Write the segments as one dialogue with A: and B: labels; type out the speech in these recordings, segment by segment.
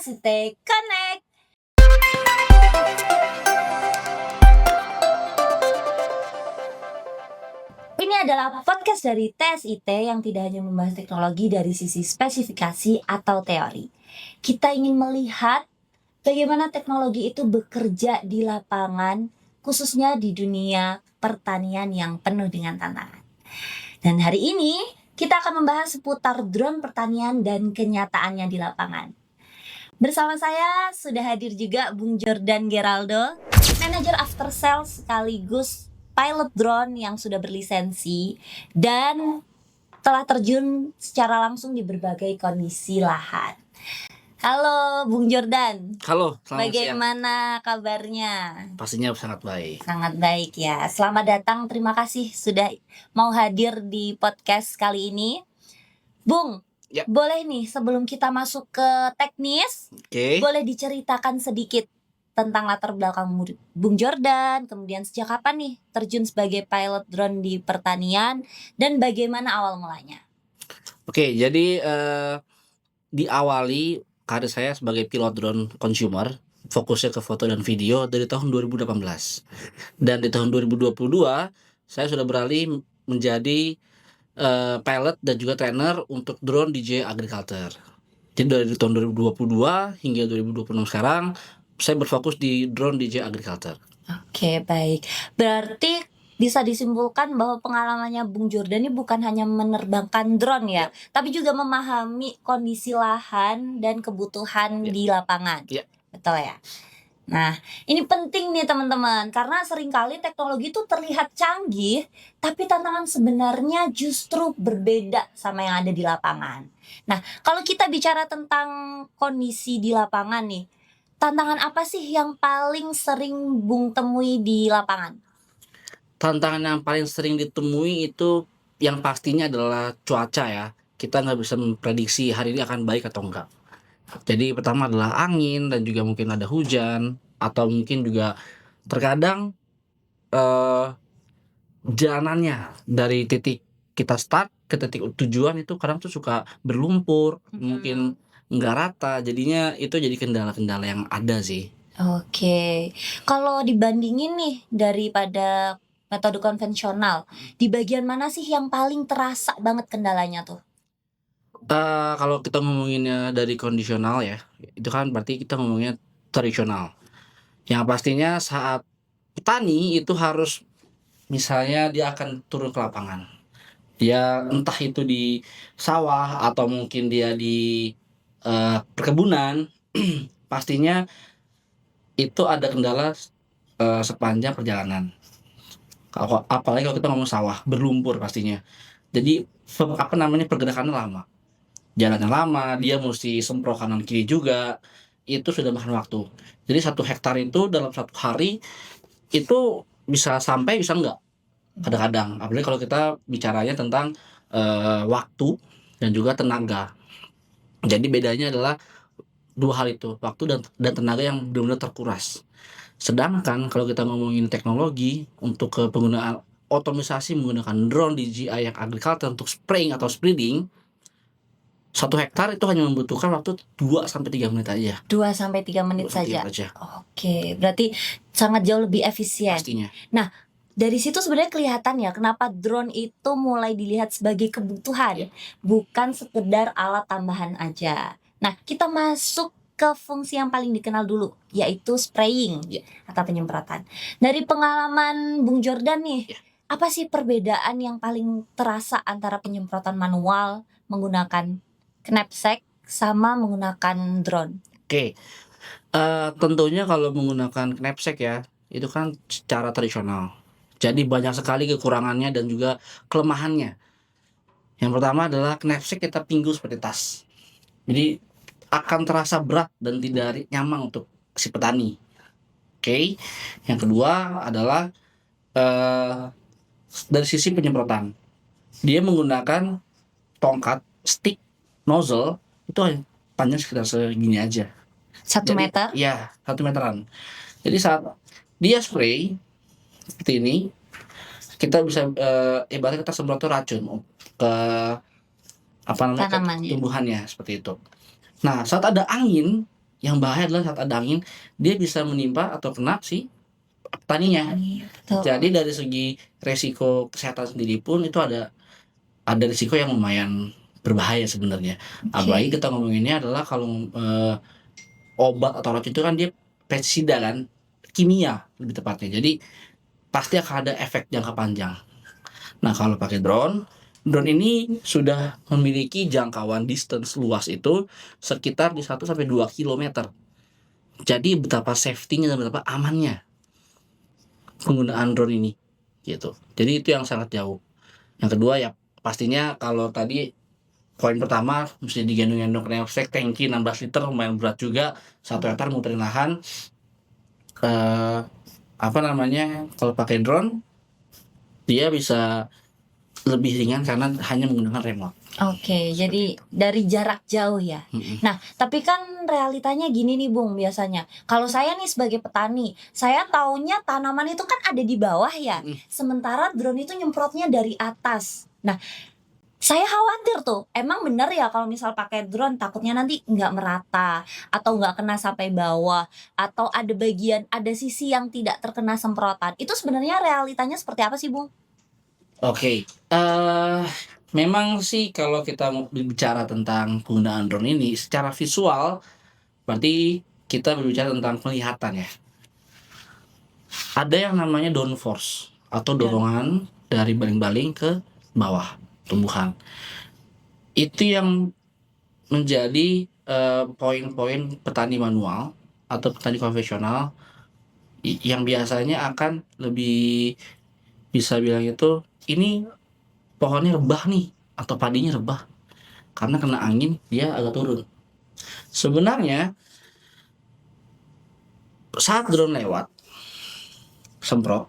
A: TSIT Connect. Ini adalah podcast dari TSIT yang tidak hanya membahas teknologi dari sisi spesifikasi atau teori. Kita ingin melihat bagaimana teknologi itu bekerja di lapangan, khususnya di dunia pertanian yang penuh dengan tantangan. Dan hari ini kita akan membahas seputar drone pertanian dan kenyataannya di lapangan. Bersama saya sudah hadir juga Bung Jordan Geraldo, manajer after sales sekaligus pilot drone yang sudah berlisensi dan telah terjun secara langsung di berbagai kondisi lahan. Halo Bung Jordan.
B: Halo, selamat
A: Bagaimana kabarnya?
B: Pastinya sangat baik.
A: Sangat baik ya. Selamat datang, terima kasih sudah mau hadir di podcast kali ini. Bung,
B: Ya.
A: boleh nih sebelum kita masuk ke teknis,
B: Oke.
A: boleh diceritakan sedikit tentang latar belakang Bung Jordan, kemudian sejak kapan nih terjun sebagai pilot drone di pertanian dan bagaimana awal mulanya?
B: Oke, jadi diawali karir saya sebagai pilot drone consumer, fokusnya ke foto dan video dari tahun 2018. Dan di tahun 2022 saya sudah beralih menjadi pilot dan juga trainer untuk drone DJ Agriculture. Jadi dari tahun 2022 hingga 2026 sekarang saya berfokus di drone DJ Agriculture.
A: Oke, baik. Berarti bisa disimpulkan bahwa pengalamannya Bung Jordan ini bukan hanya menerbangkan drone ya, tapi juga memahami kondisi lahan dan kebutuhan
B: Ya.
A: di lapangan.
B: Ya.
A: Betul ya? Nah, ini penting nih teman-teman, karena seringkali teknologi itu terlihat canggih, tapi tantangan sebenarnya justru berbeda sama yang ada di lapangan. Nah, kalau kita bicara tentang kondisi di lapangan nih, tantangan apa sih yang paling sering Bung temui di lapangan?
B: Tantangan yang paling sering ditemui itu yang pastinya adalah cuaca ya. Kita nggak bisa memprediksi hari ini akan baik atau enggak. Jadi pertama adalah angin dan juga mungkin ada hujan atau mungkin juga terkadang jalanannya dari titik kita start ke titik tujuan itu kadang tuh suka berlumpur, mungkin nggak rata, jadinya itu jadi kendala-kendala yang ada sih.
A: Oke, kalau dibandingin nih daripada metode konvensional, di bagian mana sih yang paling terasa banget kendalanya tuh?
B: Kalau kita ngomonginnya dari kondisional ya, itu kan berarti kita ngomongnya tradisional. Yang pastinya saat petani itu harus misalnya dia akan turun ke lapangan. Dia entah itu di sawah atau mungkin dia di perkebunan, pastinya itu ada kendala sepanjang perjalanan. Apalagi kalau kita ngomong sawah, berlumpur pastinya. Jadi pergerakannya lama. Jalannya lama, dia mesti semprot kanan kiri juga, itu sudah makan waktu. Jadi 1 hektar itu dalam 1 hari itu bisa sampai bisa enggak, kadang-kadang. Apalagi kalau kita bicaranya tentang waktu dan juga tenaga. Jadi bedanya adalah 2 hal itu, waktu dan tenaga yang benar-benar terkuras. Sedangkan kalau kita ngomongin teknologi untuk penggunaan otomatisasi menggunakan drone DJI yang agriculture untuk spraying atau spreading, 1 hektar itu hanya membutuhkan waktu 2-3 menit aja.
A: 2-3 menit
B: 2-3
A: saja.
B: aja.
A: Oke, berarti sangat jauh lebih efisien.
B: Pastinya.
A: Dari situ sebenarnya kelihatan ya kenapa drone itu mulai dilihat sebagai kebutuhan, bukan sekedar alat tambahan aja. Nah, kita masuk ke fungsi yang paling dikenal dulu, yaitu spraying atau penyemprotan. Dari pengalaman Bung Jordan nih, apa sih perbedaan yang paling terasa antara penyemprotan manual menggunakan knapsack sama menggunakan drone?
B: Oke. Tentunya kalau menggunakan knapsack ya, itu kan secara tradisional. Jadi banyak sekali kekurangannya dan juga kelemahannya. Yang pertama adalah knapsack kita pinggul seperti tas. Jadi akan terasa berat dan tidak nyaman untuk si petani. Oke. Yang kedua adalah dari sisi penyemprotan. Dia menggunakan tongkat, stick, nozzle itu panjang sekitar segini aja.
A: 1 meter?
B: Iya, 1 meteran. Jadi saat dia spray seperti ini, kita bisa ibaratnya kita semprot racun ke
A: Tanamannya.
B: tumbuhannya seperti itu. Nah, saat ada angin yang bahaya adalah saat ada angin, dia bisa menimpa atau kena si petaninya.
A: Betul.
B: Jadi dari segi resiko kesehatan sendiri pun itu ada risiko yang lumayan berbahaya sebenarnya. Apalagi
A: Oke.
B: kita ngomonginnya adalah kalau obat atau racun itu kan dia pestisida kan, kimia lebih tepatnya. Jadi pasti akan ada efek jangka panjang. Nah, kalau pakai drone ini sudah memiliki jangkauan distance luas itu sekitar di 1 sampai 2 kilometer. Jadi betapa safety-nya dan betapa amannya penggunaan drone ini, gitu. Jadi itu yang sangat jauh. Yang kedua ya pastinya kalau tadi poin pertama mesti digendong-gendong kneepsek tangki 16 liter lumayan berat juga, 1 hektar muterin lahan. Apa namanya, kalau pakai drone dia bisa lebih ringan karena hanya menggunakan remote.
A: Oke,
B: Seperti
A: jadi
B: itu.
A: dari jarak jauh ya.
B: Mhm.
A: Nah, tapi kan realitanya gini nih Bung biasanya. Kalau saya nih sebagai petani, saya taunya tanaman itu kan ada di bawah ya.
B: Mhm.
A: Sementara drone itu nyemprotnya dari atas. Nah, saya khawatir tuh, emang bener ya kalau misal pakai drone takutnya nanti nggak merata atau nggak kena sampai bawah atau ada sisi yang tidak terkena semprotan. Itu sebenarnya realitanya seperti apa sih, Bung?
B: Oke, memang sih kalau kita mau berbicara tentang penggunaan drone ini secara visual, berarti kita berbicara tentang penglihatan ya. Ada yang namanya downforce atau dorongan dari baling-baling ke bawah tumbuhan. Itu yang menjadi, poin-poin petani manual atau petani konvensional yang biasanya akan lebih bisa bilang itu, "Ini pohonnya rebah nih atau padinya rebah." Karena kena angin dia agak turun. Sebenarnya saat drone lewat, semprot,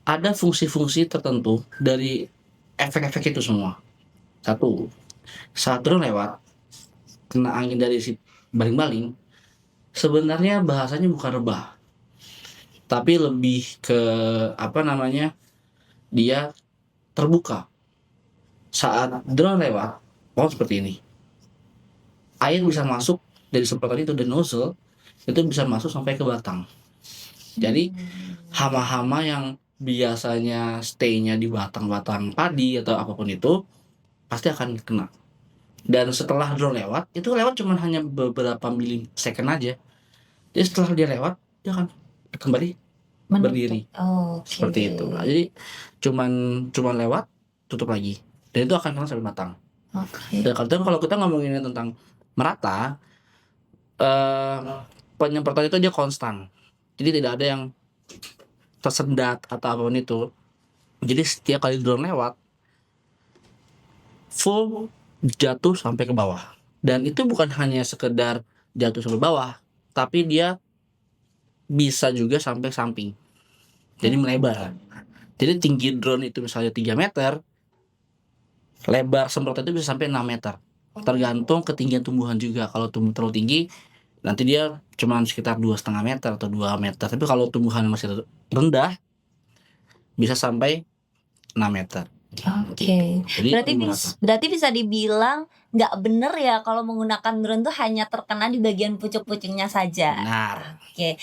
B: ada fungsi-fungsi tertentu dari efek-efek itu semua. Satu, saat drone lewat, kena angin dari si baling-baling, sebenarnya bahasanya bukan rebah, tapi lebih ke apa namanya, dia terbuka. Saat drone lewat, oh seperti ini, air bisa masuk dari semprotan itu dan nozzle itu bisa masuk sampai ke batang. Jadi hama-hama yang biasanya stay-nya di batang-batang padi atau apapun itu pasti akan kena. Dan setelah drone lewat, itu lewat cuman hanya beberapa milisecond aja. Jadi setelah dia lewat, dia akan kembali
A: Menutup.
B: berdiri.
A: Oke.
B: Seperti itu. Nah, jadi cuman cuman lewat, tutup lagi. Dan itu akan kena sampai batang.
A: Oke.
B: Dan kalau kita ngomongin tentang merata, eh, penyemprotan itu dia konstan. Jadi tidak ada yang tersendat atau apapun itu. Jadi setiap kali drone lewat, full jatuh sampai ke bawah. Dan itu bukan hanya sekedar jatuh sampai bawah, tapi dia bisa juga sampai samping. Jadi melebar. Jadi tinggi drone itu misalnya 3 meter, lebar semprotan itu bisa sampai 6 meter. Tergantung ketinggian tumbuhan juga. Kalau tumbuh terlalu tinggi, nanti dia cuma sekitar 2,5 meter atau 2 meter. Tapi kalau tumbuhan masih rendah, bisa sampai 6 meter.
A: Oke.
B: Jadi
A: Berarti bisa dibilang nggak bener ya kalau menggunakan drone tuh hanya terkena di bagian pucuk-pucuknya saja.
B: benar.
A: Oke.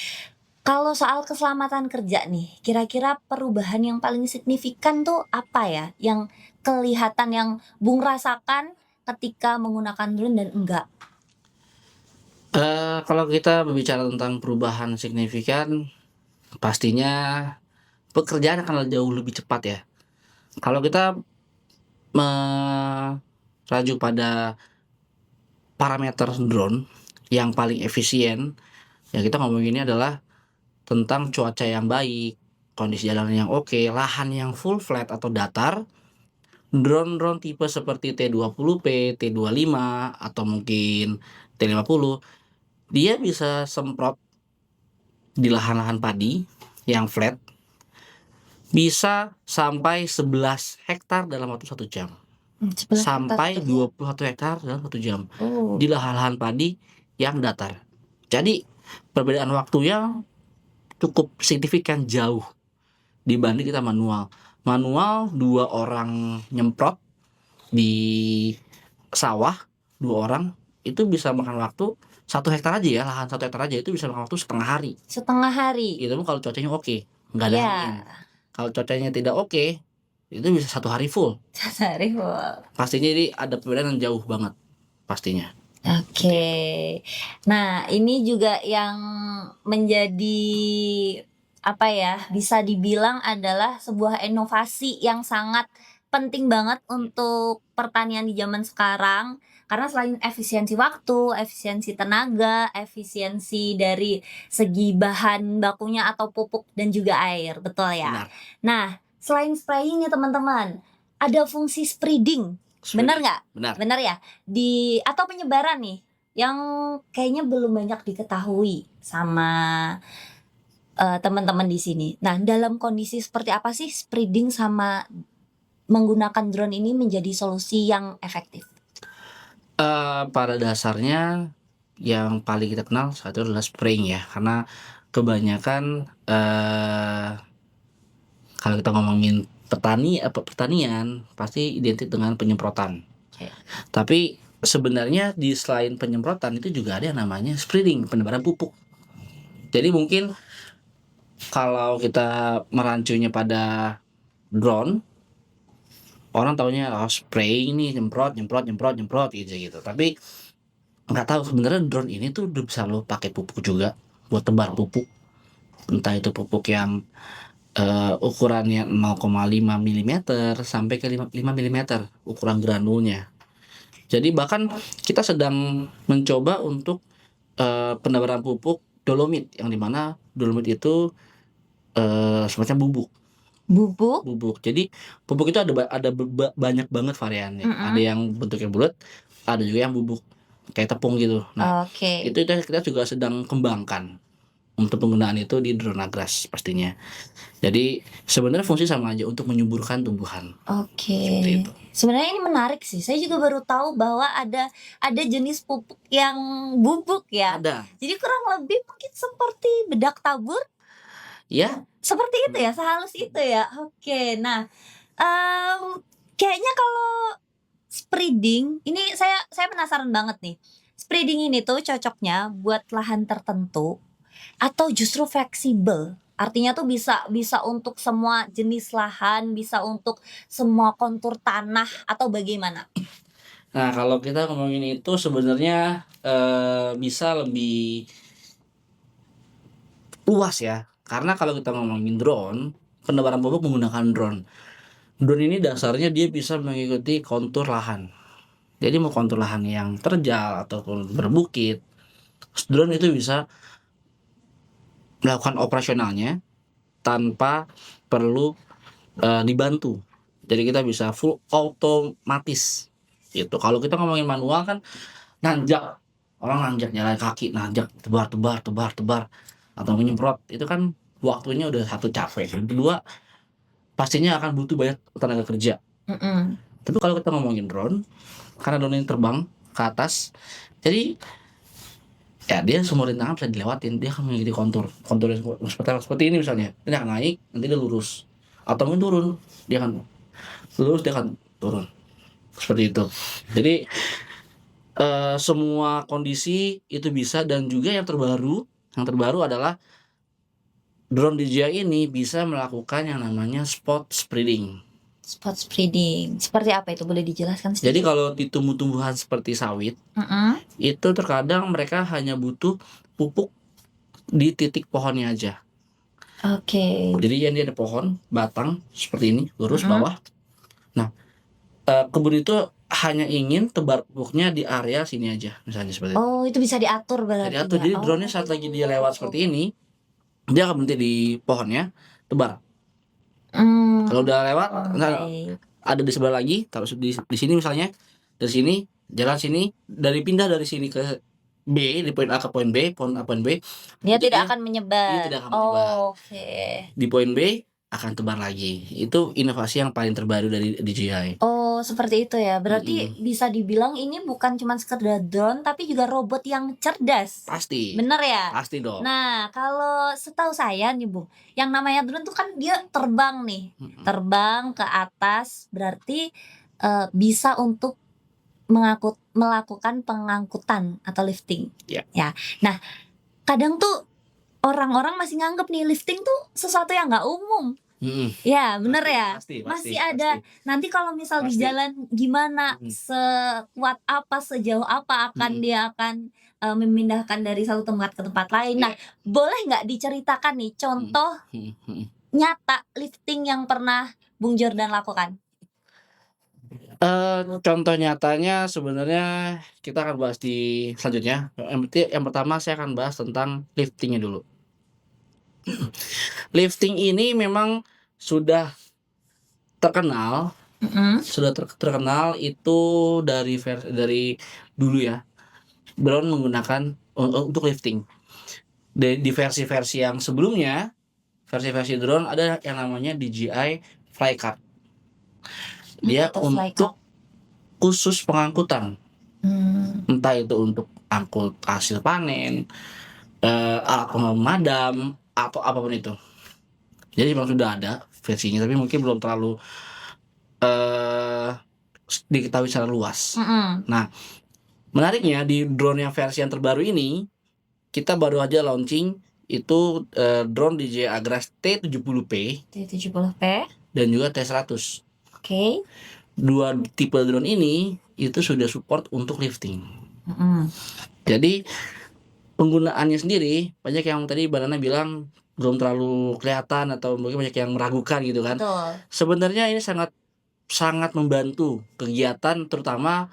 A: Kalau soal keselamatan kerja nih, kira-kira perubahan yang paling signifikan tuh apa ya? Yang kelihatan yang Bung rasakan ketika menggunakan drone dan enggak?
B: Kalau kita berbicara tentang perubahan signifikan, pastinya pekerjaan akan jauh lebih cepat ya. Kalau kita merujuk pada parameter drone yang paling efisien, ya kita ngomonginnya adalah tentang cuaca yang baik, kondisi jalan yang oke, lahan yang full flat atau datar. Drone-drone tipe seperti T20P, T25 atau mungkin T50, dia bisa semprot di lahan-lahan padi yang flat, bisa sampai 11 hektar dalam waktu 1 jam.
A: 11
B: Sampai
A: hektar.
B: 21 hektar dalam 1 jam.
A: Oh.
B: Di lahan-lahan padi yang datar. Jadi perbedaan waktunya cukup signifikan jauh dibanding kita manual. Manual 2 orang nyemprot di sawah, 2 orang itu bisa makan waktu 1 hektar aja ya, lahan 1 hektar aja itu bisa makan waktu setengah hari.
A: Setengah hari.
B: Itu pun kalau cuacanya oke, nggak ada angin.
A: Ya,
B: Kalau cuacanya tidak oke, itu bisa 1 hari full.
A: sehari full.
B: Pastinya ini ada perbedaan yang jauh banget pastinya.
A: Oke. Nah, ini juga yang menjadi apa ya, bisa dibilang adalah sebuah inovasi yang sangat penting banget untuk pertanian di zaman sekarang. Karena selain efisiensi waktu, efisiensi tenaga, efisiensi dari segi bahan bakunya atau pupuk dan juga air, betul ya?
B: Benar.
A: Nah, selain spraying nih teman-teman, ada fungsi spreading, benar nggak?
B: Benar.
A: Benar ya? Atau penyebaran nih yang kayaknya belum banyak diketahui sama teman-teman di sini. Nah, dalam kondisi seperti apa sih spreading sama menggunakan drone ini menjadi solusi yang efektif?
B: Pada dasarnya yang paling kita kenal saat itu adalah spraying ya, karena kebanyakan, kalau kita ngomongin pertanian pasti identik dengan penyemprotan.
A: Oke.
B: Tapi sebenarnya di selain penyemprotan itu juga ada yang namanya spreading, penebaran pupuk. Jadi mungkin kalau kita merancunya pada drone, orang taunya spraying nih, nyemprot gitu. Tapi nggak tahu sebenarnya drone ini tuh udah bisa lo pakai pupuk juga buat tebar pupuk. Entah itu pupuk yang ukurannya 0,5 milimeter sampai ke 5 milimeter ukuran granulnya. Jadi bahkan kita sedang mencoba untuk penebaran pupuk dolomit, yang dimana dolomit itu semacam bubuk. Jadi pupuk itu ada banyak banget variannya. Ada yang bentuknya bulat, ada juga yang bubuk kayak tepung gitu. Nah,
A: Oke.
B: itu kita juga sedang kembangkan untuk penggunaan itu di drone Agras pastinya. Jadi sebenarnya fungsi sama aja untuk menyuburkan tumbuhan. Seperti
A: Oke.
B: itu.
A: Sebenarnya ini menarik sih. Saya juga baru tahu bahwa ada jenis pupuk yang bubuk ya.
B: Ada.
A: Jadi kurang lebih mungkin seperti bedak tabur,
B: Ya,
A: seperti itu ya, sehalus itu ya. Oke. Nah, kayaknya kalau spreading ini saya penasaran banget nih. Spreading ini tuh cocoknya buat lahan tertentu atau justru fleksibel? Artinya tuh bisa untuk semua jenis lahan, bisa untuk semua kontur tanah atau bagaimana?
B: nah kalau kita ngomongin itu sebenarnya bisa lebih luas ya. Karena kalau kita ngomongin drone, penebaran pupuk menggunakan drone. Drone ini dasarnya dia bisa mengikuti kontur lahan. Jadi mau kontur lahan yang terjal ataupun berbukit, drone itu bisa melakukan operasionalnya tanpa perlu dibantu. Jadi kita bisa full otomatis gitu. Kalau kita ngomongin manual kan nanjak, orang nanjak jalan kaki, nanjak tebar atau menyemprot, itu kan waktunya udah satu capek. Yang kedua pastinya akan butuh banyak tenaga kerja. Tapi kalau kita ngomongin drone, karena drone ini terbang ke atas, jadi ya dia semua rintangan bisa dilewatin. Dia akan mengikuti kontur yang seperti ini misalnya. Ini akan naik, nanti dia lurus. Atau mungkin turun, dia akan lurus, dia akan turun. Seperti itu. Jadi semua kondisi itu bisa, dan juga yang terbaru adalah drone DJI ini bisa melakukan yang namanya spot spreading.
A: Spot spreading, seperti apa itu? Boleh dijelaskan sedikit?
B: Jadi kalau di tumbuh-tumbuhan seperti sawit, itu terkadang mereka hanya butuh pupuk di titik pohonnya aja.
A: Oke.
B: Jadi dia ada pohon, batang seperti ini, lurus bawah. Nah, kebun itu hanya ingin tebar pupuknya di area sini aja, misalnya seperti itu.
A: Oh, itu bisa diatur berarti
B: Jadi
A: ya?
B: drone-nya saat lagi dia lewat seperti ini, dia akan berhenti di pohonnya, tebar. Kalau udah lewat, ada di sebelah lagi, taruh di sini misalnya, dari sini jalan sini, pindah dari sini ke B, di poin A ke poin B,
A: Dia
B: itu
A: tidak akan menyebar.
B: Dia tidak akan menyebar.
A: Oke.
B: Di poin B akan tebar lagi. Itu inovasi yang paling terbaru dari DJI.
A: Oh, seperti itu ya. Berarti bisa dibilang ini bukan cuma sekedar drone tapi juga robot yang cerdas.
B: Pasti.
A: Bener ya?
B: Pasti dong.
A: Nah, kalau setahu saya nih, Bung, yang namanya drone tuh kan dia terbang nih. Terbang ke atas berarti bisa untuk melakukan pengangkutan atau lifting.
B: Ya.
A: Ya. Nah, kadang tuh orang-orang masih nganggep nih lifting tuh sesuatu yang nggak umum. Ya, bener ya. Masih ada. Nanti kalau misal di
B: Pasti.
A: jalan gimana, sekuat apa, sejauh apa dia akan memindahkan dari satu tempat ke tempat lain. Nah, boleh nggak diceritakan nih contoh nyata lifting yang pernah Bung Jordan lakukan?
B: Contoh nyatanya sebenarnya kita akan bahas di selanjutnya. Yang pertama saya akan bahas tentang lifting-nya dulu. Lifting ini memang sudah terkenal, terkenal itu dari dulu ya. Drone menggunakan untuk lifting. Di versi-versi yang sebelumnya, versi-versi drone ada yang namanya DJI Flycard. Dia
A: Atau fly
B: untuk khusus pengangkutan. Entah itu untuk angkut hasil panen, alat pemadam atau apapun itu. Jadi memang sudah ada versinya, tapi mungkin belum terlalu diketahui secara luas. Nah, menariknya di drone yang versi yang terbaru ini, kita baru aja launching itu drone DJI Agras T70P
A: T70P.
B: dan juga T100.
A: Oke.
B: Dua tipe drone ini itu sudah support untuk lifting. Jadi penggunaannya sendiri banyak yang tadi Banana bilang belum terlalu kelihatan atau mungkin banyak yang meragukan gitu kan.
A: Betul.
B: Sebenarnya ini sangat membantu kegiatan terutama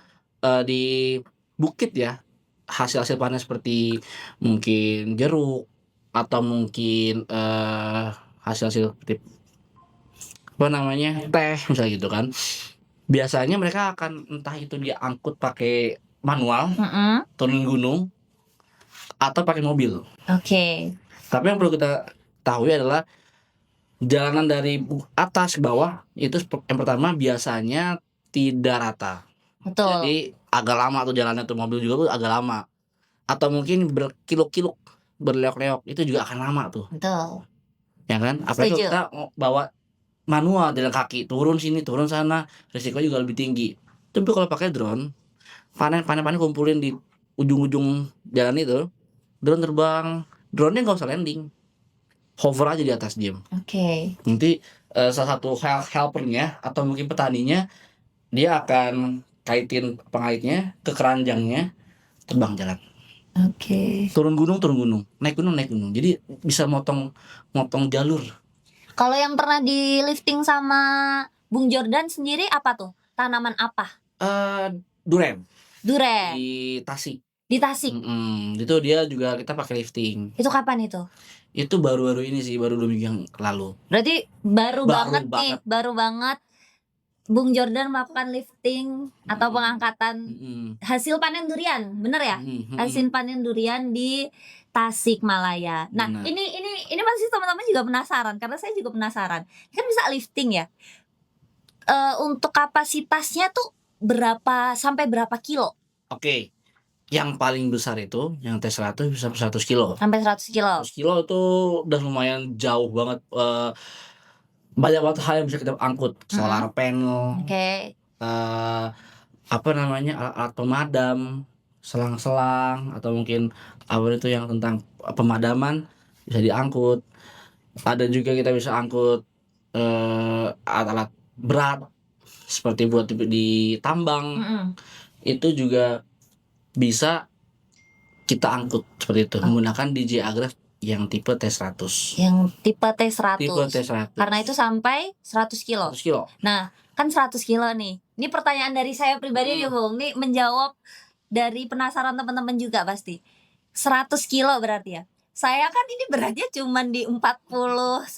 B: di bukit ya. Hasil-hasil panen seperti mungkin jeruk atau mungkin hasil-hasil seperti teh misalnya gitu kan. Biasanya mereka akan entah itu dia angkut pakai manual, turun gunung atau pakai mobil.
A: Oke.
B: Tapi yang perlu kita tahu adalah jalanan dari atas ke bawah itu yang pertama biasanya tidak rata.
A: Betul.
B: Jadi agak lama tuh jalannya tuh, mobil juga tuh agak lama. Atau mungkin berkiluk-kiluk, berleok-leok, itu juga akan lama tuh.
A: Betul.
B: Ya kan? Apalagi
A: Setuju.
B: kita bawa manual jalan kaki, turun sini, turun sana, risiko juga lebih tinggi. Tapi kalau pakai drone, panen kumpulin di ujung-ujung jalan itu, drone terbang, drone-nya nggak usah landing, hover aja di atas diam.
A: Oke.
B: Nanti salah satu helpernya atau mungkin petaninya dia akan kaitin pengaitnya ke keranjangnya, terbang jalan.
A: Oke.
B: Turun gunung, naik gunung. Jadi bisa motong jalur.
A: Kalau yang pernah di lifting sama Bung Jordan sendiri apa tuh? Tanaman apa?
B: Duren
A: Duren.
B: di Tasik.
A: Di Tasik.
B: Itu dia juga kita pakai lifting.
A: Itu kapan itu?
B: Itu baru-baru ini sih, baru 2 minggu yang lalu.
A: Berarti baru banget Bung Jordan melakukan lifting atau pengangkatan hasil panen durian, bener ya? Hasil panen durian di Tasikmalaya. Nah,
B: Benar.
A: ini pasti teman-teman juga penasaran karena saya juga penasaran. Kan bisa lifting ya? Untuk kapasitasnya tuh sampai berapa kilo?
B: Oke. Yang paling besar itu yang T100 bisa 100 kilo.
A: Sampai 100 kilo.
B: 100 kilo itu udah lumayan jauh banget. Banyak banget hal yang bisa kita angkut. Solar panel.
A: Oke.
B: Alat pemadam, selang-selang atau mungkin apa itu yang tentang pemadaman bisa diangkut. Ada juga kita bisa angkut alat-alat berat seperti buat di tambang. Itu juga bisa kita angkut seperti itu menggunakan DJI Agras yang tipe T100.
A: Yang tipe T100.
B: Tipe T100.
A: Karena itu sampai 100 kilo.
B: 100 kilo.
A: Nah, kan 100 kilo nih. Ini pertanyaan dari saya pribadi nih, Bung. Ini menjawab dari penasaran teman-teman juga pasti. 100 kilo berarti ya. Saya kan ini beratnya cuman di 49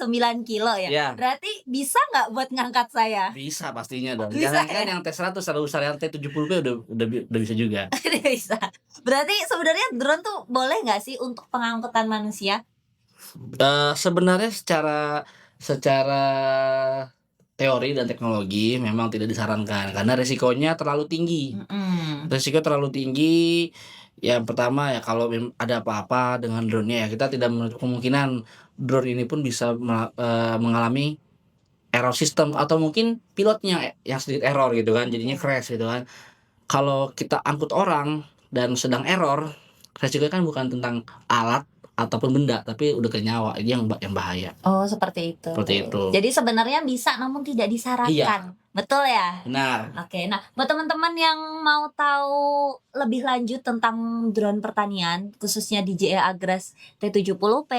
A: kilo ya.
B: Ya.
A: Berarti bisa nggak buat ngangkat saya?
B: Bisa pastinya dong.
A: Bisa,
B: Jangan kan yang T100 terlalu besar, yang T70P udah bisa juga.
A: Bisa. Berarti sebenarnya drone tuh boleh nggak sih untuk pengangkutan manusia?
B: Sebenarnya secara teori dan teknologi memang tidak disarankan karena resikonya terlalu tinggi. Resiko terlalu tinggi. Yang pertama ya kalau ada apa-apa dengan drone-nya ya kita tidak menutup kemungkinan drone ini pun bisa mengalami error sistem atau mungkin pilotnya yang sedikit error gitu kan, jadinya crash gitu kan. kalau kita angkut orang dan sedang error, resikonya kan bukan tentang alat ataupun benda, tapi udah ke nyawa, ini yang bahaya.
A: Oh, seperti itu.
B: Seperti itu.
A: Jadi sebenarnya bisa namun tidak
B: Iya,
A: disarankan. Betul ya?
B: benar.
A: Oke, nah buat teman-teman yang mau tahu lebih lanjut tentang drone pertanian, khususnya DJI Agras T70P,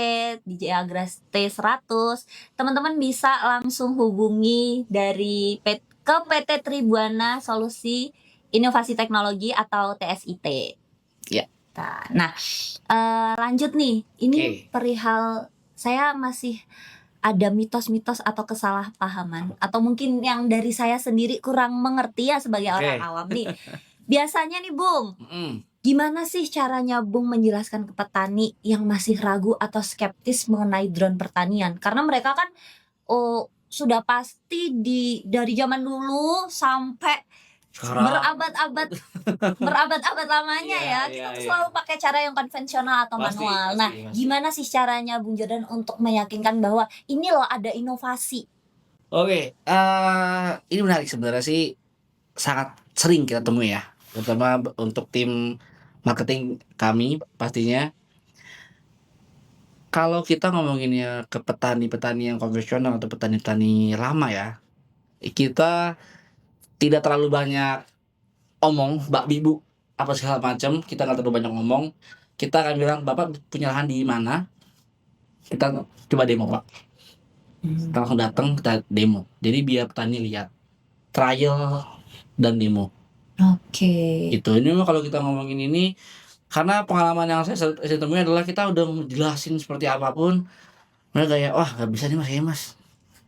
A: DJI Agras T100, teman-teman bisa langsung hubungi dari ke PT Tribuana Solusi Inovasi Teknologi atau TSIT.
B: Ya.
A: Nah, lanjut nih, ini
B: Oke.
A: perihal saya masih ada mitos-mitos atau kesalahpahaman atau mungkin yang dari saya sendiri kurang mengerti ya sebagai
B: Oke.
A: orang awam nih. Biasanya nih Bung,
B: Mm-mm.
A: gimana sih caranya Bung menjelaskan ke petani yang masih ragu atau skeptis mengenai drone pertanian? Karena mereka kan sudah pasti dari zaman dulu sampai
B: Sekarang.
A: berabad-abad lamanya
B: Iya,
A: ya kita
B: iya,
A: tuh
B: iya.
A: selalu pakai cara yang konvensional atau
B: Pasti,
A: manual.
B: pasti,
A: Nah,
B: pasti.
A: gimana sih caranya Bung Jordan untuk meyakinkan bahwa ini loh ada inovasi?
B: Oke, ini menarik sebenarnya sih, sangat sering kita temui ya, terutama untuk tim marketing kami pastinya. Kalau kita ngomonginnya ke petani-petani yang konvensional atau petani-petani lama ya, kita tidak terlalu banyak omong, Mbak, Ibu, apa segala macam, kita nggak terlalu banyak ngomong. Kita akan bilang, "Bapak punya lahan di mana? Kita coba demo, Pak." Kita langsung datang, kita demo. Jadi biar petani lihat, trial dan demo.
A: Oke.
B: Itu ini mah kalau kita ngomongin ini, karena pengalaman yang saya temui adalah kita udah ngejelasin seperti apapun, mereka kayak, "Wah, nggak bisa nih Mas, kayaknya Mas,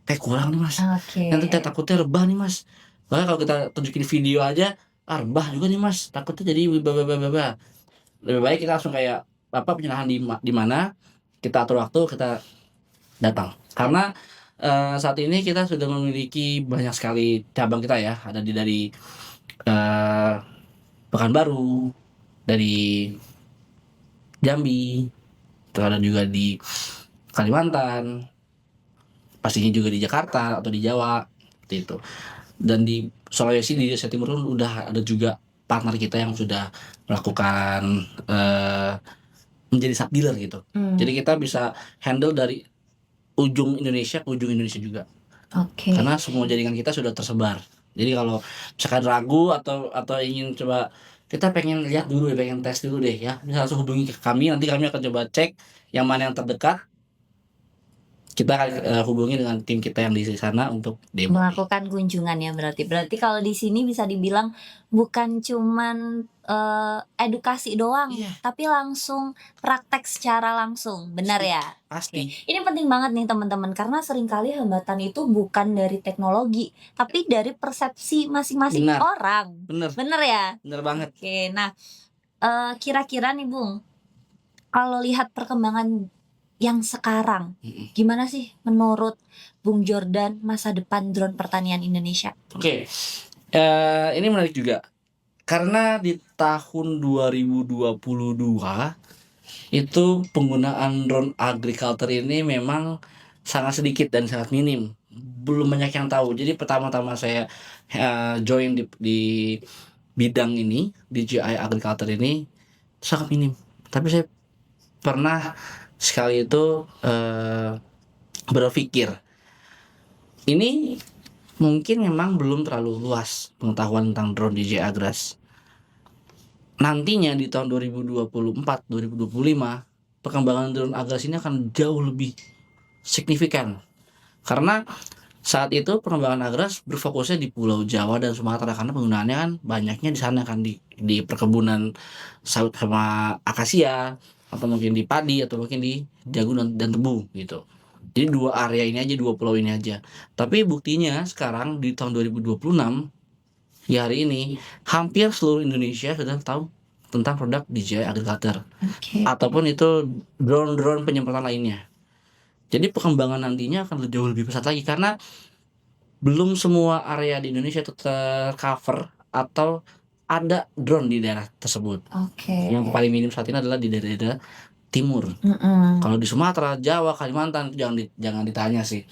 B: kayak kurang nih Mas.
A: Oke.
B: Nanti takutnya rebah nih Mas. Bahkan kalau kita tunjukin video aja, rebah juga nih Mas, takutnya jadi bla. Lebih baik kita langsung kayak, Bapak punya lahan di mana, kita atur waktu, kita datang." Karena saat ini kita sudah memiliki banyak sekali cabang kita ya, ada dari Pekanbaru, dari Jambi, terus ada juga di Kalimantan, pastinya juga di Jakarta atau di Jawa, seperti itu. Dan di Sulawesi, di Indonesia Timur udah ada juga partner kita yang sudah melakukan menjadi sub dealer gitu. Jadi kita bisa handle dari ujung Indonesia ke ujung Indonesia juga.
A: Oke.
B: Karena semua jaringan kita sudah tersebar. Jadi kalau misalkan ragu atau ingin coba, kita pengen lihat dulu ya, pengen tes dulu deh ya, bisa langsung hubungi ke kami, nanti kami akan coba cek yang mana yang terdekat. Kita akan hubungi dengan tim kita yang di sana untuk demo.
A: Melakukan kunjungan ya berarti kalau di sini bisa dibilang bukan cuman edukasi doang,
B: Iya.
A: tapi langsung praktek secara langsung, benar ya?
B: Pasti.
A: Ini penting banget nih teman-teman karena seringkali hambatan itu bukan dari teknologi, tapi dari persepsi masing-masing
B: Benar.
A: orang. Bener ya?
B: Bener banget.
A: Oke, nah kira-kira nih Bung, kalau lihat perkembangan yang sekarang, gimana sih menurut Bung Jordan masa depan drone pertanian Indonesia?
B: Oke, ini menarik juga karena di tahun 2022 itu penggunaan drone agriculture ini memang sangat sedikit dan sangat minim, belum banyak yang tahu. Jadi pertama-tama saya join di bidang ini, DJI Agriculture ini sangat minim. Tapi saya pernah sekali itu berpikir, ini mungkin memang belum terlalu luas pengetahuan tentang drone DJI Agras. Nantinya di tahun 2024, 2025, perkembangan drone Agras ini akan jauh lebih signifikan. Karena saat itu perkembangan Agras berfokusnya di Pulau Jawa dan Sumatera, karena penggunaannya kan banyaknya di sana kan, di perkebunan sawit sama akasia, atau mungkin di padi, atau mungkin di jagung dan tebu gitu. Jadi dua area ini aja, dua pulau ini aja. Tapi buktinya sekarang di tahun 2026, di hari ini, hampir seluruh Indonesia sudah tahu tentang produk DJI Agriculture. Ataupun itu drone penyemprotan lainnya. Jadi perkembangan nantinya akan jauh lebih pesat lagi, karena belum semua area di Indonesia itu tercover atau ada drone di daerah tersebut. Yang paling minim saat ini adalah di daerah timur. Kalau di Sumatera, Jawa, Kalimantan, jangan ditanya sih.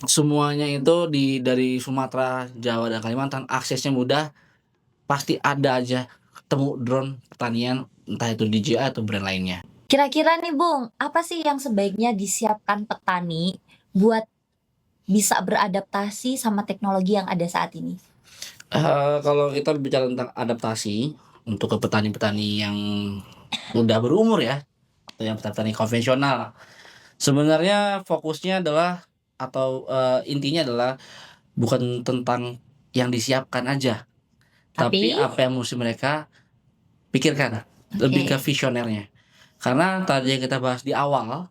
B: semuanya itu dari Sumatera, Jawa, dan Kalimantan aksesnya mudah, pasti ada aja ketemu drone pertanian, entah itu DJI atau brand lainnya.
A: Kira-kira nih Bung, apa sih yang sebaiknya disiapkan petani buat bisa beradaptasi sama teknologi yang ada saat ini?
B: Kalau kita bicara tentang adaptasi untuk ke petani-petani yang udah berumur ya, atau yang petani konvensional, sebenarnya fokusnya adalah atau, intinya adalah bukan tentang yang disiapkan aja, tapi
A: Tapi
B: apa yang mesti mereka pikirkan, lebih ke
A: oke,
B: visionernya. Karena tadi yang kita bahas di awal,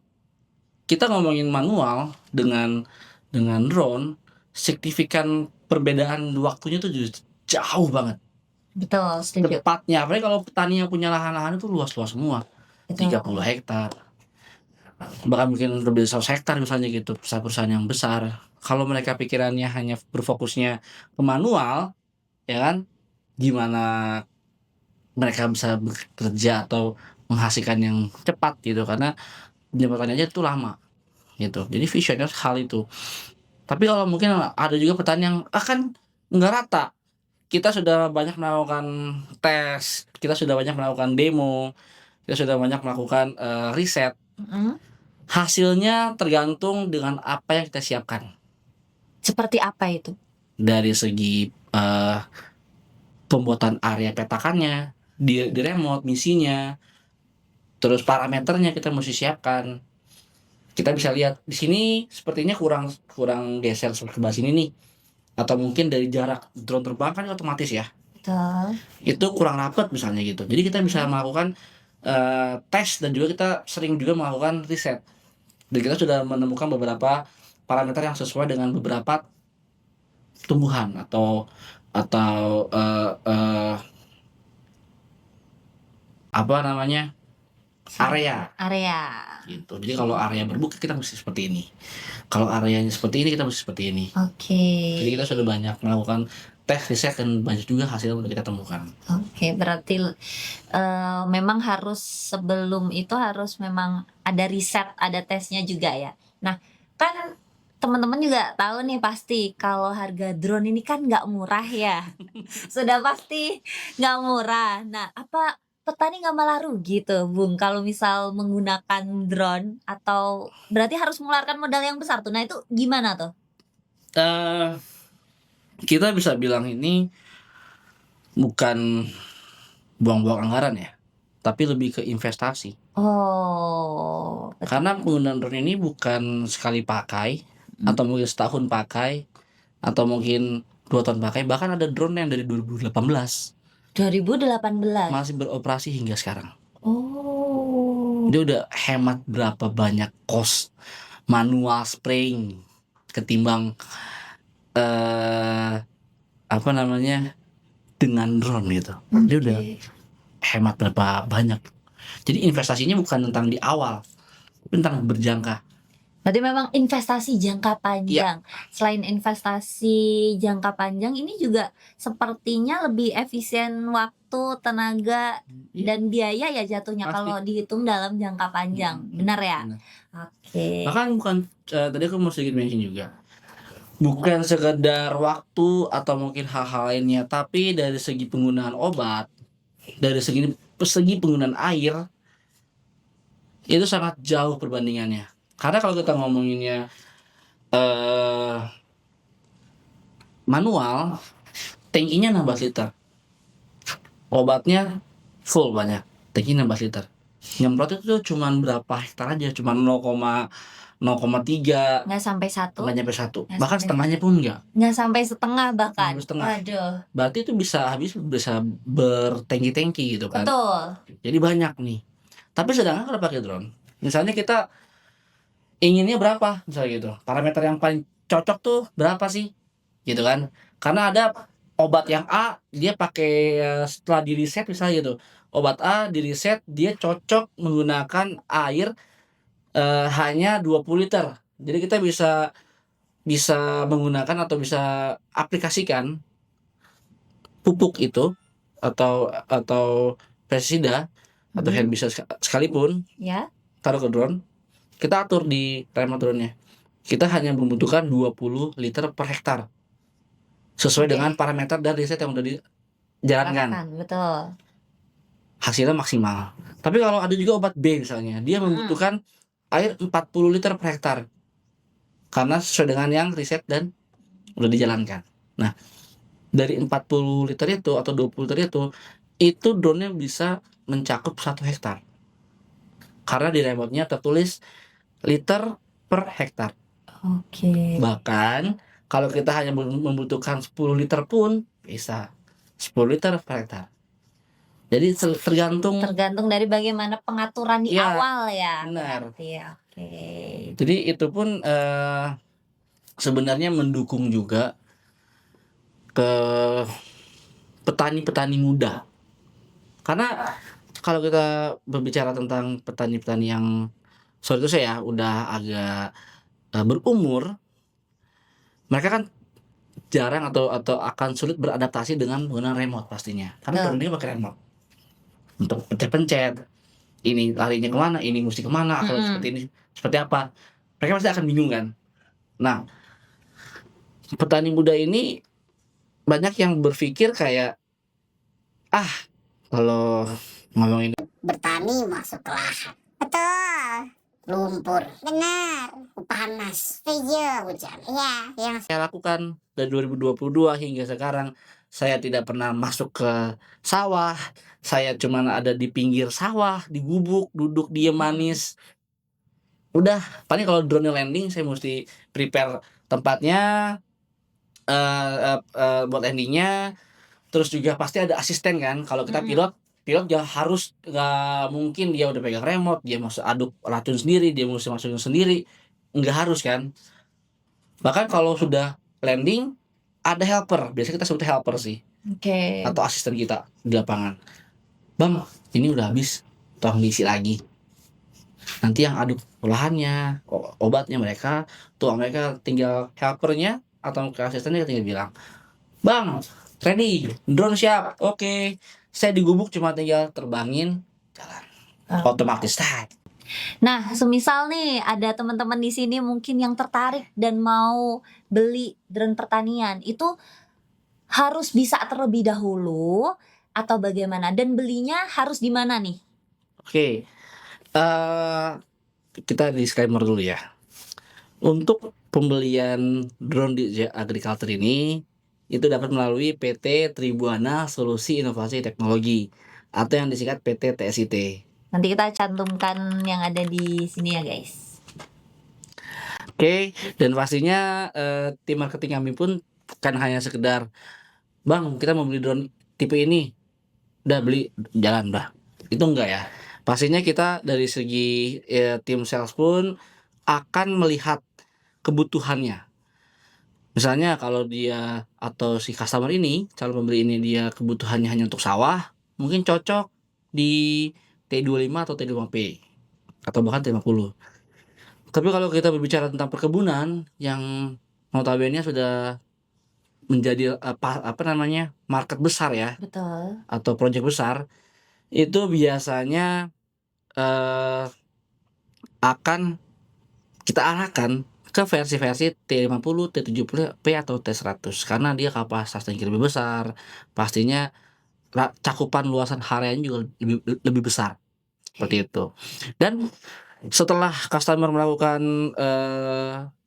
B: kita ngomongin manual dengan drone, signifikan perbedaan waktunya tuh jauh banget.
A: betul, setuju.
B: Tepatnya, apalagi kalau petani yang punya lahan-lahan itu luas-luas semua,
A: Betul.
B: 30 hektar, bahkan mungkin lebih dari 100 hektar misalnya gitu, perusahaan-perusahaan yang besar. Kalau mereka pikirannya hanya berfokusnya ke manual, ya kan, gimana mereka bisa bekerja atau menghasilkan yang cepat gitu, karena penyebutannya aja itu lama, gitu. Jadi visioner hal itu. Tapi kalau mungkin ada juga petani yang, kan nggak rata. Kita sudah banyak melakukan tes, kita sudah banyak melakukan demo, kita sudah banyak melakukan, riset.
A: Mhm.
B: Hasilnya tergantung dengan apa yang kita siapkan.
A: Seperti apa itu?
B: Dari segi, pembuatan area petakannya, di remote, misinya, terus parameternya kita musti siapkan. Kita bisa lihat, di sini sepertinya kurang kurang geser sebelah sini nih, atau mungkin dari jarak drone terbang kan otomatis ya,
A: Betul.
B: itu kurang rapet misalnya gitu. Jadi kita bisa melakukan, tes, dan juga kita sering juga melakukan riset. Dan kita sudah menemukan beberapa parameter yang sesuai dengan beberapa tumbuhan atau, apa namanya, area
A: Area.
B: gitu. Jadi kalau area berbuka kita mesti seperti ini, kalau areanya seperti ini kita mesti seperti ini.
A: Oke.
B: Jadi kita sudah banyak melakukan tes, riset, dan banyak juga hasil yang kita temukan.
A: Oke, berarti memang harus sebelum itu harus memang ada riset, ada tesnya juga ya. Nah, kan teman-teman juga tahu nih pasti kalau harga drone ini kan nggak murah ya. Sudah pasti nggak murah. Nah, apa petani nggak malah rugi tuh, Bung, kalau misal menggunakan drone atau berarti harus mengeluarkan modal yang besar tuh. Nah, itu gimana tuh?
B: Eee, kita bisa bilang ini bukan buang-buang anggaran ya, tapi lebih ke investasi.
A: Oh, betul.
B: Karena penggunaan drone ini bukan sekali pakai,
A: Mhm.
B: atau mungkin setahun pakai, atau mungkin 2 tahun pakai, bahkan ada drone yang dari 2018
A: 2018.
B: masih beroperasi hingga sekarang.
A: Oh.
B: Dia udah hemat berapa banyak cost manual spraying ketimbang, eee, apa namanya, dengan drone gitu. Dia udah
A: Oke.
B: hemat berapa banyak. Jadi investasinya bukan tentang di awal, tapi tentang berjangka.
A: Berarti memang investasi jangka
B: Iya,
A: panjang. Selain investasi jangka panjang ini juga sepertinya lebih efisien waktu, tenaga,
B: iya,
A: dan biaya ya jatuhnya
B: pasti.
A: kalau dihitung dalam jangka panjang, benar ya?
B: Bener.
A: Oke.
B: Bahkan bukan, tadi aku mau sedikit mention juga, bukan sekedar waktu atau mungkin hal-hal lainnya, tapi dari segi penggunaan obat, dari segi penggunaan air, itu sangat jauh perbandingannya. Karena kalau kita ngomonginnya, eee, manual, tangkinya 16 liter, obatnya full banyak, tangki 16 liter. Nyemprot itu cuman berapa hektar aja, cuman 0,3,
A: Nggak sampai 1,
B: nggak nyampe 1,
A: nggak
B: bahkan
A: sampai
B: setengahnya
A: 1,
B: pun enggak,
A: nggak sampai setengah
B: nggak
A: bahkan.
B: sampai setengah.
A: Waduh,
B: Berarti itu bisa bertengki-tengki gitu kan.
A: betul.
B: Jadi banyak nih. Tapi sedangkan kalau pakai drone, misalnya kita inginnya berapa, misalnya gitu, parameter yang paling cocok tuh berapa sih, gitu kan. Karena ada obat yang A, dia pakai, setelah di-riset misalnya gitu, obat A di-riset dia cocok menggunakan air, hanya 20 liter. Jadi kita bisa bisa menggunakan atau bisa aplikasikan pupuk itu, atau pestisida atau
A: Mhm,
B: herbisida sekalipun,
A: ya.
B: taruh ke drone, kita atur di remote drone-nya. kita hanya membutuhkan 20 liter per hektar. Sesuai
A: Oke.
B: dengan parameter dan riset yang udah dijalankan.
A: Betul.
B: Hasilnya maksimal. Tapi kalau ada juga obat B misalnya, dia membutuhkan air 40 liter per hektar. Karena sesuai dengan yang riset dan udah dijalankan. Nah, dari 40 liter itu atau 20 liter itu drone-nya bisa mencakup 1 hektar. Karena di remote-nya tertulis liter per hektar.
A: Oke.
B: Bahkan kalau kita hanya membutuhkan 10 liter pun bisa 10 liter per hektar. Jadi tergantung.
A: Tergantung dari bagaimana pengaturan di
B: Iya,
A: awal ya.
B: benar.
A: Berarti oke.
B: Jadi itu pun sebenarnya mendukung juga ke petani-petani muda. Karena kalau kita berbicara tentang petani-petani yang sorry itu saya udah agak berumur, mereka kan jarang atau akan sulit beradaptasi dengan menggunakan remote pastinya. Karena
A: Betul.
B: drone ini pakai remote untuk pencet-pencet, ini larinya kemana, ini mesti kemana, kalau seperti ini seperti apa. Mereka pasti akan bingung kan. Nah, petani muda ini banyak yang berpikir kayak, kalau ngomongin
C: Bertani masuk ke lahan. Betul. Lumpur. Benar. Panas. Setuju, hujan. Iya, yang
B: saya lakukan dari 2022 hingga sekarang, saya tidak pernah masuk ke sawah, saya cuman ada di pinggir sawah, di gubuk, duduk diem manis. Udah, paling kalau drone-nya landing saya mesti prepare tempatnya, buat landing-nya, terus juga pasti ada asisten kan. Kalau kita pilot ya harus nggak mungkin dia udah pegang remote, dia masuk aduk racun sendiri, dia mesti masukin sendiri, nggak harus kan. Bahkan kalau sudah landing, ada helper, biasanya kita sebut helper sih,
A: Oke.
B: atau asisten kita di lapangan. "Bang, ini udah habis, tolong diisi lagi." Nanti yang aduk olahannya, obatnya mereka, mereka tinggal helpernya atau ke asistennya tinggal bilang, "Bang, ready, drone siap, oke." Saya di gubuk cuma tinggal terbangin, jalan, otomatis start.
A: Nah, semisal nih ada teman-teman di sini mungkin yang tertarik dan mau beli drone pertanian, itu harus bisa terlebih dahulu atau bagaimana? Dan belinya harus di mana nih?
B: Oke, kita disclaimer dulu ya. Untuk pembelian drone di Agriculture ini, itu dapat melalui PT Tribuana Solusi Inovasi Teknologi atau yang disingkat PT TSIT.
A: Nanti kita cantumkan yang ada di sini ya guys.
B: Oke, dan pastinya tim marketing kami pun bukan hanya sekedar, "Bang, kita mau beli drone tipe ini." Udah beli, jalan udah. Itu enggak ya. Pastinya kita dari segi tim sales pun akan melihat kebutuhannya. Misalnya kalau dia atau si customer ini, calon pembeli ini dia kebutuhannya hanya untuk sawah, mungkin cocok di T25 atau T5P atau bahkan T50. Tapi kalau kita berbicara tentang perkebunan yang notabene sudah menjadi market besar ya,
A: Betul.
B: atau project besar, itu biasanya akan kita arahkan ke versi-versi T50, T70P atau T100 karena dia kapasitas tangki lebih besar, pastinya cakupan luasan harianya juga lebih besar, seperti itu. Dan setelah customer melakukan,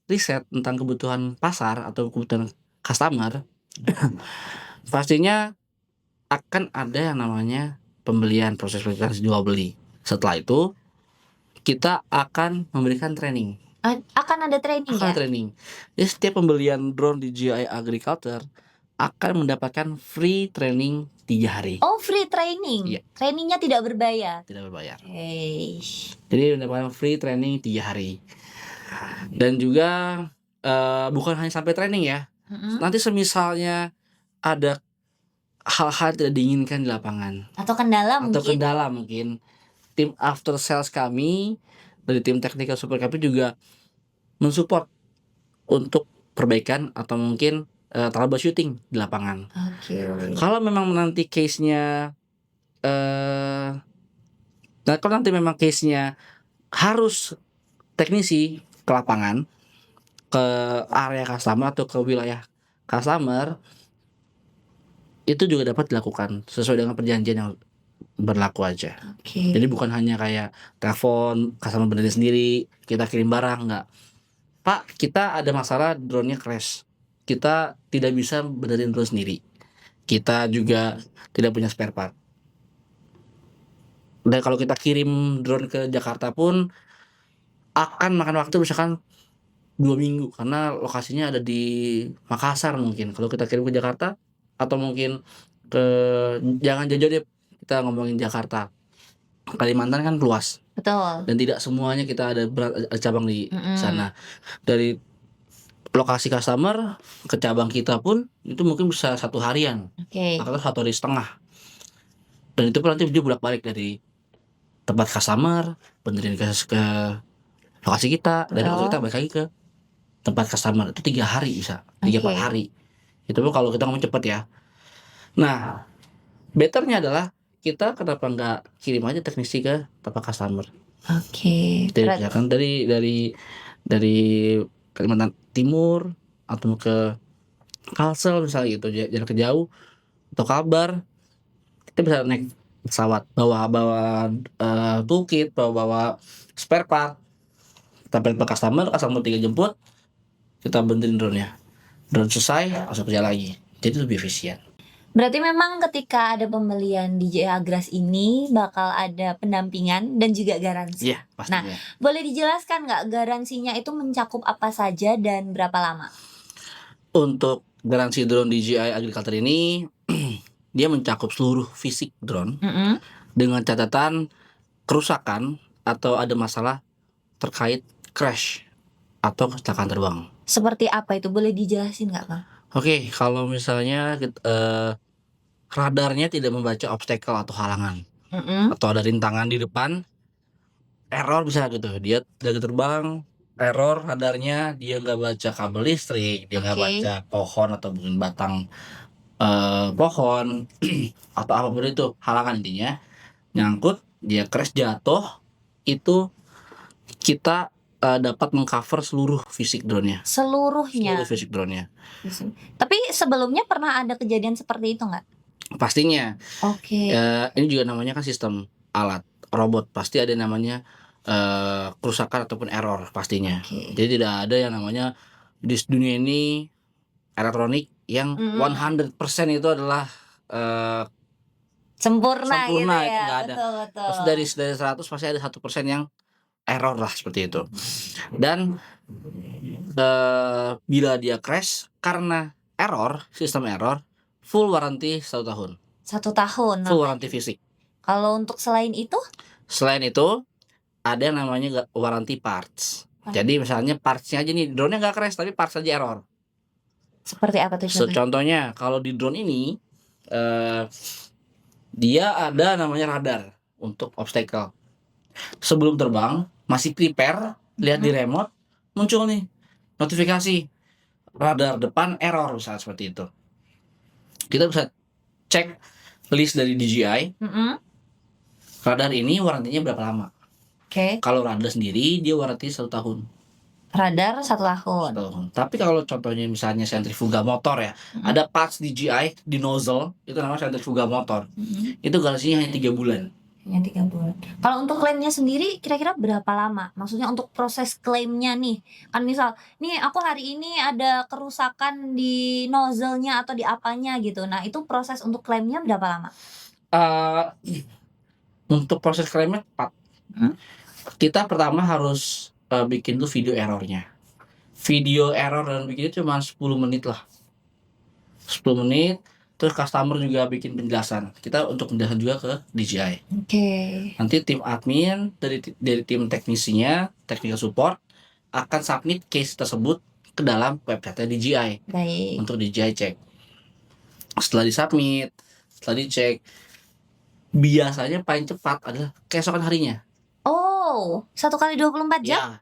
B: riset tentang kebutuhan pasar atau kebutuhan customer, pastinya akan ada yang namanya pembelian, proses verifikasi jual beli. Setelah itu, kita akan memberikan training.
A: Akan ada training
B: Akan
A: ya?
B: training. Jadi setiap pembelian drone di GI Agriculture akan mendapatkan free training 3 hari.
A: Oh, free training.
B: Iya.
A: Trainingnya tidak berbayar.
B: Tidak berbayar.
A: Oke.
B: Jadi mendapatkan free training 3 hari. Dan juga bukan hanya sampai training ya. Nanti semisalnya ada hal-hal tidak diinginkan di lapangan
A: Atau kendala
B: atau
A: mungkin.
B: kendala mungkin, tim after sales kami dari tim technical support kami juga mensupport untuk perbaikan atau mungkin troubleshooting di lapangan.
A: Oke.
B: Kalau memang nanti case-nya kalau nanti memang case-nya harus teknisi ke lapangan, ke area customer atau ke wilayah customer, itu juga dapat dilakukan sesuai dengan perjanjian yang berlaku aja.
A: Oke.
B: Jadi bukan hanya kayak telepon, customer benerin sendiri, kita kirim barang, enggak. Pak, kita ada masalah drone-nya crash. Kita tidak bisa benerin drone sendiri. Kita juga tidak punya spare part. Dan kalau kita kirim drone ke Jakarta pun akan makan waktu misalkan 2 minggu karena lokasinya ada di Makassar mungkin. Kalau kita kirim ke Jakarta atau mungkin ke jangan jauh-jauh deh, kita ngomongin Jakarta. Kalimantan kan luas
A: Betul.
B: dan tidak semuanya kita ada cabang di
A: Mm-mm.
B: sana. Dari lokasi customer ke cabang kita pun itu mungkin bisa 1 harian
A: Oke.
B: atau 1 hari setengah. Dan itu pun nanti dia bolak-balik dari tempat customer, benerin ke lokasi kita, dari lokasi kita balik lagi ke tempat customer. Itu 3 hari bisa, 3-4
A: Oke.
B: hari. Itu pun kalau kita ngomong cepet ya. Nah, betternya adalah kita kenapa nggak kirim aja teknisi ke tempat customer.
A: Oke.
B: Dari
A: Berat-
B: misalkan dari Kalimantan Timur atau ke Kalsel misalnya gitu, jarak jauh atau kabar, kita bisa naik pesawat, bawa toolkit, bawa spare part, kita balik ke customer 3 jemput, kita benerin drone-nya. Drone selesai, langsung kerja lagi. Jadi lebih efisien.
A: Berarti memang ketika ada pembelian DJI Agras ini bakal ada pendampingan dan juga garansi.
B: Iya, pastinya.
A: Boleh dijelaskan nggak garansinya itu mencakup apa saja dan berapa lama?
B: Untuk garansi drone DJI Agriculture ini dia mencakup seluruh fisik drone
A: Mm-mm.
B: dengan catatan kerusakan atau ada masalah terkait crash atau kecelakaan terbang.
A: Seperti apa itu? Boleh dijelasin nggak, Bang?
B: Oke, kalau misalnya radarnya tidak membaca obstacle atau halangan
A: Mm-mm.
B: atau ada rintangan di depan, error bisa gitu. Dia dari terbang, error radarnya, dia nggak baca kabel listrik, dia nggak
A: Oke.
B: baca pohon atau mungkin batang pohon atau apapun itu halangan intinya nyangkut, dia crash jatuh, itu kita dapat mengcover seluruh fisik drone-nya.
A: Seluruhnya.
B: Seluruh fisik drone-nya.
A: Tapi sebelumnya pernah ada kejadian seperti itu nggak?
B: Pastinya.
A: Oke.
B: Ini juga namanya kan sistem alat robot, pasti ada namanya kerusakan ataupun error pastinya.
A: Oke.
B: Jadi tidak ada yang namanya di dunia ini elektronik yang 100% itu adalah
A: Sempurna gitu
B: sempurna,
A: ya.
B: itu nggak ada.
A: Betul.
B: Pasti dari 100 pasti ada 1% yang error lah seperti itu. Dan bila dia crash karena error, sistem error, full warranty 1 tahun.
A: 1 tahun.
B: Full warranty fisik.
A: Kalau untuk selain itu?
B: Selain itu ada yang namanya warranty parts. Jadi misalnya partsnya aja nih, drone-nya nggak crash tapi parts aja error.
A: Seperti apa tuh contohnya?
B: Contohnya kalau di drone ini dia ada namanya radar untuk obstacle. Sebelum terbang masih prepare, lihat di remote muncul nih notifikasi radar depan error misalnya seperti itu. Kita bisa cek list dari DJI.
A: Mm-mm.
B: Radar ini warantinya berapa lama?
A: Oke.
B: Kalau radar sendiri dia waranti 1 tahun.
A: Radar 1 tahun.
B: Tapi kalau contohnya misalnya sentrifuga motor ya, ada parts DJI di nozzle itu namanya sentrifuga motor. Itu garansinya hanya 3 bulan.
A: Hanya 3 bulan. Kalau untuk klaimnya sendiri kira-kira berapa lama? Maksudnya untuk proses klaimnya nih. Kan misal, nih aku hari ini ada kerusakan di nozzle-nya atau di apanya gitu. Nah, itu proses untuk klaimnya berapa lama?
B: Untuk proses klaimnya cepat. Kita pertama harus bikin tuh video errornya. Video error dan bikinnya cuma 10 menit lah. 10 menit. Terus customer juga bikin penjelasan. Kita untuk penjelasan juga ke DJI.
A: Oke.
B: Nanti tim admin dari tim teknisinya, technical support akan submit case tersebut ke dalam website DJI.
A: Baik.
B: Untuk DJI cek. Setelah disubmit, setelah dicek, biasanya paling cepat adalah keesokan harinya.
A: Oh, 1 kali 24 jam?
B: Ya,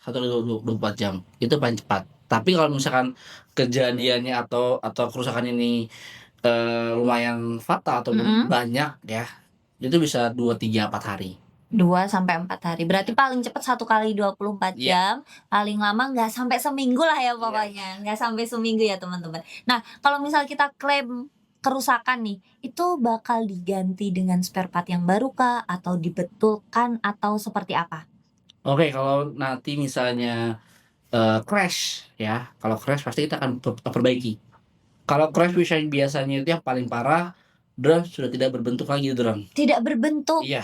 B: 1 kali 24 jam. Itu paling cepat. Tapi kalau misalkan kejadiannya atau kerusakan ini lumayan fatal atau banyak ya, itu bisa 2, 3, 4 hari.
A: 2 sampai 4 hari. Berarti paling cepat 1 kali 24
B: Iya.
A: jam, paling lama nggak sampai seminggu lah ya
B: Iya.
A: pokoknya. Nggak sampai seminggu ya teman-teman. Nah, kalau misal kita klaim kerusakan nih, itu bakal diganti dengan spare part yang baru kah? Atau dibetulkan atau seperti apa?
B: Oke, kalau nanti misalnya crash ya, kalau crash pasti kita akan perbaiki. Kalau crash biasanya itu yang paling parah, drone sudah tidak berbentuk lagi drone.
A: Tidak berbentuk,
B: Iya,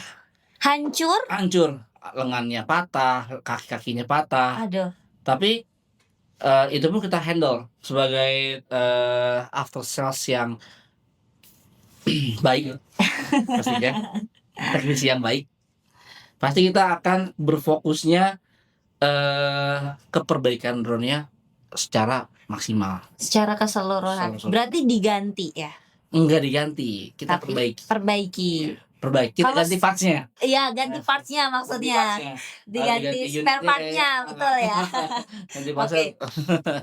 A: hancur?
B: hancur, lengannya patah, kaki-kakinya patah.
A: Aduh,
B: Tapi itu pun kita handle sebagai after sales yang baik, pastinya teknisi yang baik. Pasti kita akan berfokusnya ke perbaikan drone-nya secara maksimal.
A: secara keseluruhan.
B: Keseluruhan.
A: Berarti diganti ya?
B: Enggak diganti, kita
A: Tapi
B: perbaiki.
A: perbaiki.
B: Perbaiki, kita
A: Kalau
B: ganti parts-nya.
A: Iya, ganti parts-nya maksudnya. Diganti spare part-nya, betul ya.
B: Ganti parts-nya.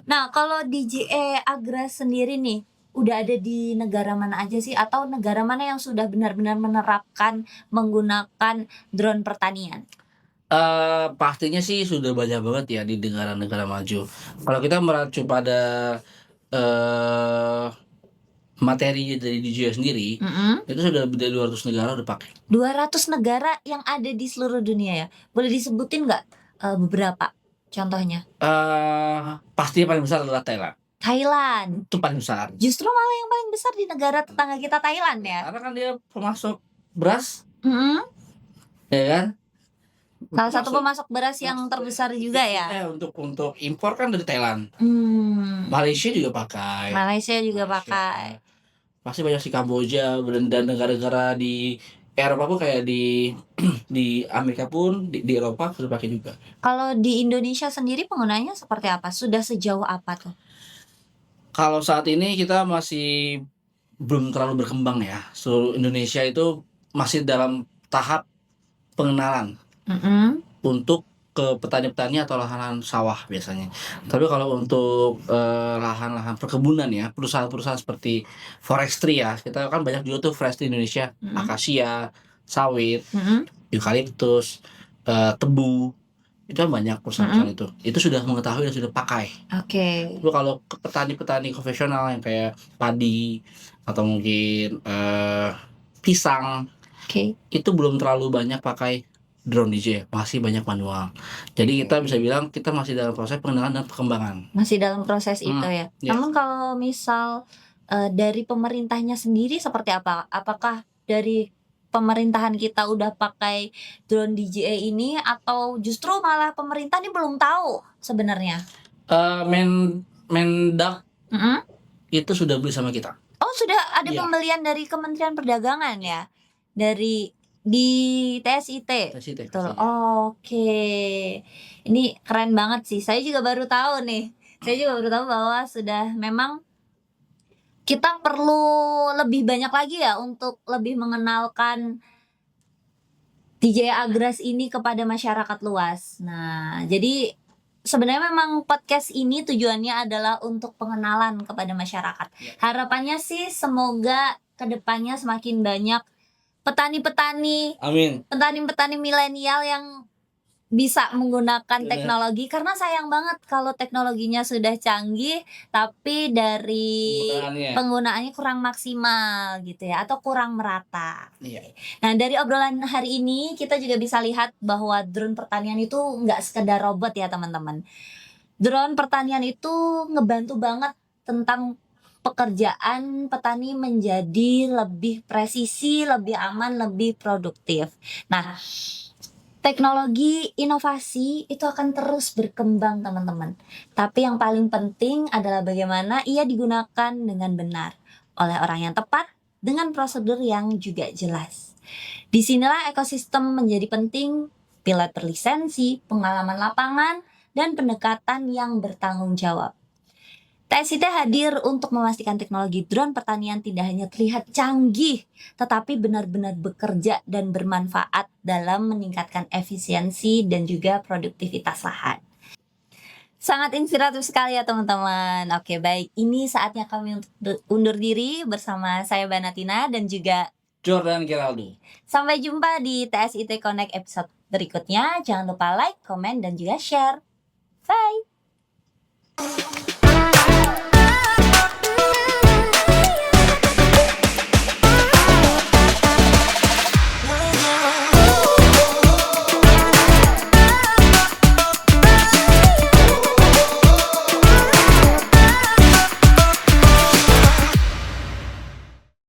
A: Nah, kalau DJI Agras sendiri nih, udah ada di negara mana aja sih? Atau negara mana yang sudah benar-benar menerapkan menggunakan drone pertanian?
B: Pastinya sih sudah banyak banget ya di negara-negara maju. Kalau kita mengacu pada eh materi dari DJI sendiri, itu sudah lebih dari 200 negara udah pakai.
A: 200 negara yang ada di seluruh dunia ya. Boleh disebutin nggak beberapa contohnya?
B: Pastinya paling besar adalah Thailand.
A: Thailand.
B: Itu paling besar.
A: Justru malah yang paling besar di negara tetangga kita Thailand ya.
B: Karena kan dia pemasok beras,
A: Mm-mm.
B: ya kan?
A: Salah satu pemasok beras yang terbesar juga ya.
B: Untuk impor kan dari Thailand. Malaysia juga pakai.
A: Malaysia juga pakai.
B: Pasti banyak sih Kamboja dan negara-negara di Eropa pun kayak di di Amerika pun di Eropa sudah pakai juga.
A: Kalau di Indonesia sendiri penggunaannya seperti apa? Sudah sejauh apa tuh?
B: Kalau saat ini kita masih belum terlalu berkembang ya. Seluruh Indonesia itu masih dalam tahap pengenalan untuk ke petani-petani atau lahan-lahan sawah biasanya. Tapi kalau untuk lahan-lahan perkebunan ya, perusahaan-perusahaan seperti forestry ya, kita kan banyak juga tuh forestry Indonesia, akasia, sawit, eukaliptus, tebu, itu kan banyak perusahaan itu sudah mengetahui dan sudah pakai.
A: Oke.
B: Tapi kalau ke petani-petani konvensional yang kayak padi atau mungkin pisang, itu belum terlalu banyak pakai drone DJI, masih banyak manual. Jadi kita bisa bilang kita masih dalam proses pengenalan dan perkembangan.
A: Masih dalam proses itu ya.
B: Yes.
A: Namun kalau misal dari pemerintahnya sendiri seperti apa? Apakah dari pemerintahan kita udah pakai drone DJI ini atau justru malah pemerintah ini belum tahu sebenarnya?
B: Mendak itu sudah beli sama kita.
A: Oh, sudah ada
B: Iya.
A: pembelian dari Kementerian Perdagangan ya? Di TSIT. Betul. Oke. Ini keren banget sih. Saya juga baru tahu nih. Saya juga baru tahu bahwa sudah memang kita perlu lebih banyak lagi ya untuk lebih mengenalkan DJI Agras ini kepada masyarakat luas. Nah, jadi sebenarnya memang podcast ini tujuannya adalah untuk pengenalan kepada masyarakat. Harapannya sih semoga kedepannya semakin banyak petani-petani milenial yang bisa menggunakan teknologi, karena sayang banget kalau teknologinya sudah canggih tapi dari penggunaannya kurang maksimal gitu ya, atau kurang merata. Nah, dari obrolan hari ini kita juga bisa lihat bahwa drone pertanian itu nggak sekedar robot ya teman-teman. Drone pertanian itu ngebantu banget tentang pekerjaan petani menjadi lebih presisi, lebih aman, lebih produktif. Nah, teknologi inovasi itu akan terus berkembang teman-teman. Tapi yang paling penting adalah bagaimana ia digunakan dengan benar oleh orang yang tepat dengan prosedur yang juga jelas. Disinilah ekosistem menjadi penting, pilot berlisensi, pengalaman lapangan, dan pendekatan yang bertanggung jawab. TSIT hadir untuk memastikan teknologi drone pertanian tidak hanya terlihat canggih, tetapi benar-benar bekerja dan bermanfaat dalam meningkatkan efisiensi dan juga produktivitas lahan. Sangat inspiratif sekali ya teman-teman. Oke, baik. Ini saatnya kami untuk undur diri bersama saya Banatina dan juga
B: Jordan Geraldo.
A: Sampai jumpa di TSIT Connect episode berikutnya. Jangan lupa like, komen, dan juga share. Bye!